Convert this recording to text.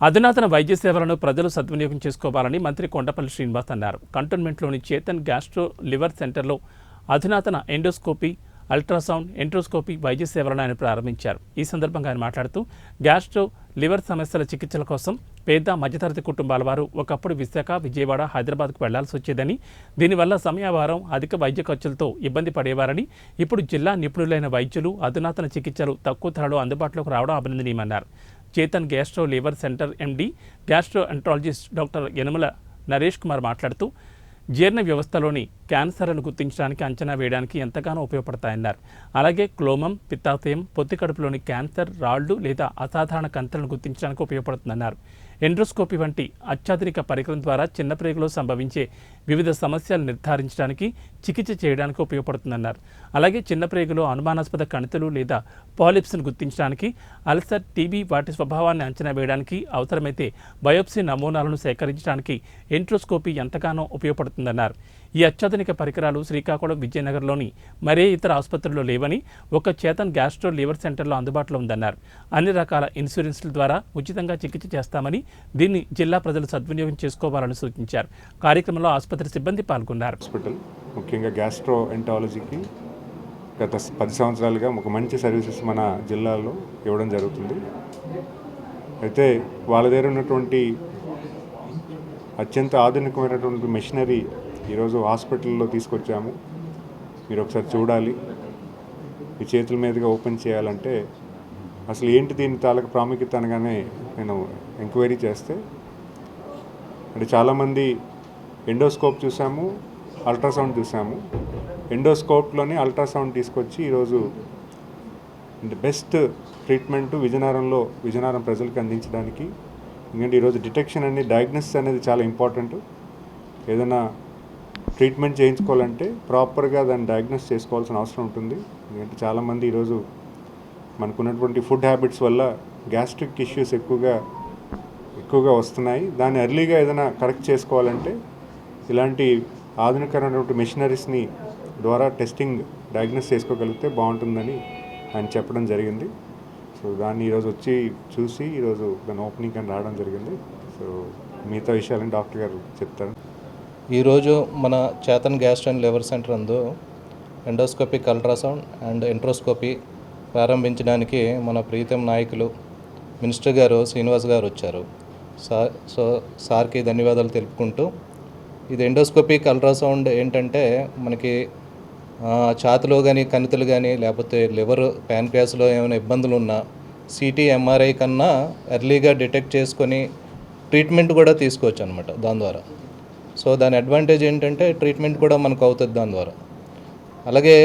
అధునాతన వైద్య సేవలను ప్రజలు సద్వినియోగం చేసుకోవాలని మంత్రి కొండపల్లి శ్రీనివాస్ అన్నారు. కంటోన్మెంట్లోని చేతన్ గ్యాస్ట్రో లివర్ సెంటర్లో అధునాతన ఎండోస్కోపీ, అల్ట్రాసౌండ్, ఎంట్రోస్కోపీ వైద్య సేవలను ఆయన ప్రారంభించారు. ఈ సందర్భంగా ఆయన మాట్లాడుతూ గ్యాస్ట్రో లివర్ సమస్యల చికిత్సల కోసం పేద మధ్యతరగతి కుటుంబాల వారు ఒకప్పుడు విశాఖ, విజయవాడ, హైదరాబాద్కు వెళ్లాల్సి వచ్చేదని, దీనివల్ల సమయభారం, అధిక వైద్య ఖర్చులతో ఇబ్బంది పడేవారని, ఇప్పుడు జిల్లా నిపుణులైన వైద్యులు అధునాతన చికిత్సలు తక్కువ ధరలో అందుబాటులోకి రావడం అభినందనీయమన్నారు. Chetan gastro liver centre MD gastroenterologist doctor Yanamala Naresh Kumar మాట్లాడుతూ జీర్ణ వ్యవస్థలోని క్యాన్సర్లను గుర్తించడానికి, అంచనా వేయడానికి ఎంతగానో ఉపయోగపడతాయన్నారు. అలాగే క్లోమం, పిత్తాశయం, పొత్తి కడుపులోని క్యాన్సర్, రాళ్లు లేదా అసాధారణ కంతలను గుర్తించడానికి ఉపయోగపడుతుందన్నారు. ఎండ్రోస్కోపీ వంటి అత్యాధునిక పరికరం ద్వారా చిన్న ప్రేగులో సంభవించే వివిధ సమస్యలు నిర్ధారించడానికి, చికిత్స చేయడానికి ఉపయోగపడుతుందన్నారు. అలాగే చిన్న ప్రేగులో అనుమానాస్పద కణితులు లేదా పాలిప్స్ను గుర్తించడానికి, అల్సర్, టీబీ వాటి స్వభావాన్ని అంచనా వేయడానికి, అవసరమైతే బయోప్సీ నమూనాలను సేకరించడానికి ఎంట్రోస్కోపీ ఎంతగానో ఉపయోగపడుతుందన్నారు. ఈ అత్యాధునిక పరికరాలు శ్రీకాకుళం, విజయనగరంలోని మరే ఇతర ఆసుపత్రుల్లో లేవని, ఒక చేతన్ గ్యాస్ట్రో లివర్ సెంటర్లో అందుబాటులో ఉందన్నారు. అన్ని రకాల ఇన్సూరెన్స్ల ద్వారా ఉచితంగా చికిత్స చేస్తామని, దీన్ని జిల్లా ప్రజలు సద్వినియోగం చేసుకోవాలని సూచించారు. కార్యక్రమంలో ఆసుపత్రి సిబ్బంది పాల్గొన్నారు. హాస్పిటల్ ముఖ్యంగా గ్యాస్ట్రో ఎంటాలజీకి గత 10 సంవత్సరాలుగా ఒక మంచి సర్వీసెస్ మన జిల్లాలో ఇవ్వడం జరుగుతుంది. అయితే వాళ్ళ దగ్గర ఉన్నటువంటి అత్యంత ఆధునికమైనటువంటి మెషినరీ ఈరోజు హాస్పిటల్లో తీసుకొచ్చాము. మీరు ఒకసారి చూడాలి. మీ చేతుల మీదుగా ఓపెన్ చేయాలంటే అసలు ఏంటి దీని తాలూకు ప్రాముఖ్యత అనగానే నేను ఎంక్వైరీ చేస్తే, అంటే చాలామంది ఎండోస్కోప్ చూసాము, అల్ట్రాసౌండ్ చూసాము. ఎండోస్కోప్లోని అల్ట్రాసౌండ్ తీసుకొచ్చి ఈరోజు బెస్ట్ ట్రీట్మెంట్ విజయనగరం ప్రజలకు అందించడానికి. ఎందుకంటే ఈరోజు డిటెక్షన్ అనేది, డయాగ్నోసిస్ అనేది చాలా ఇంపార్టెంట్. ఏదైనా ట్రీట్మెంట్ చేయించుకోవాలంటే ప్రాపర్గా దాన్ని డయాగ్నోస్ చేసుకోవాల్సిన అవసరం ఉంటుంది. ఎందుకంటే చాలామంది ఈరోజు మనకున్నటువంటి ఫుడ్ హ్యాబిట్స్ వల్ల గ్యాస్ట్రిక్ ఇష్యూస్ ఎక్కువగా వస్తున్నాయి. దాన్ని ఎర్లీగా ఏదైనా కరెక్ట్ చేసుకోవాలంటే ఇలాంటి ఆధునికమైనటువంటి మెషినరీస్ని ద్వారా టెస్టింగ్, డయాగ్నోస్ చేసుకోగలిగితే బాగుంటుందని ఆయన చెప్పడం జరిగింది. సో దాన్ని ఈరోజు వచ్చి చూసి ఈరోజు దాని ఓపెనింగ్ అని రావడం జరిగింది. సో మిగతా విషయాలని డాక్టర్ గారు చెప్తారు. ఈరోజు మన Chetan gastro and liver centre అందు ఎండోస్కోపిక్, అల్ట్రాసౌండ్ అండ్ ఎంట్రోస్కోపీ ప్రారంభించడానికి మన ప్రీతం నాయకులు మినిస్టర్ గారు శ్రీనివాస్ గారు వచ్చారు. సార్కి ధన్యవాదాలు తెలుపుకుంటూ, ఇది ఎండోస్కోపిక్ అల్ట్రాసౌండ్ ఏంటంటే మనకి ఛాతిలో కానీ, కణితులు కానీ, లేకపోతే లివర్, ప్యాన్క్రియాస్లో ఏమైనా ఇబ్బందులు ఉన్నా సిటీ, ఎంఆర్ఐ కన్నా ఎర్లీగా డిటెక్ట్ చేసుకొని ట్రీట్మెంట్ కూడా తీసుకోవచ్చు అనమాట దాని ద్వారా. సో దాని అడ్వాంటేజ్ ఏంటంటే ట్రీట్మెంట్ కూడా మనకు అవుతుంది దాని ద్వారా. అలాగే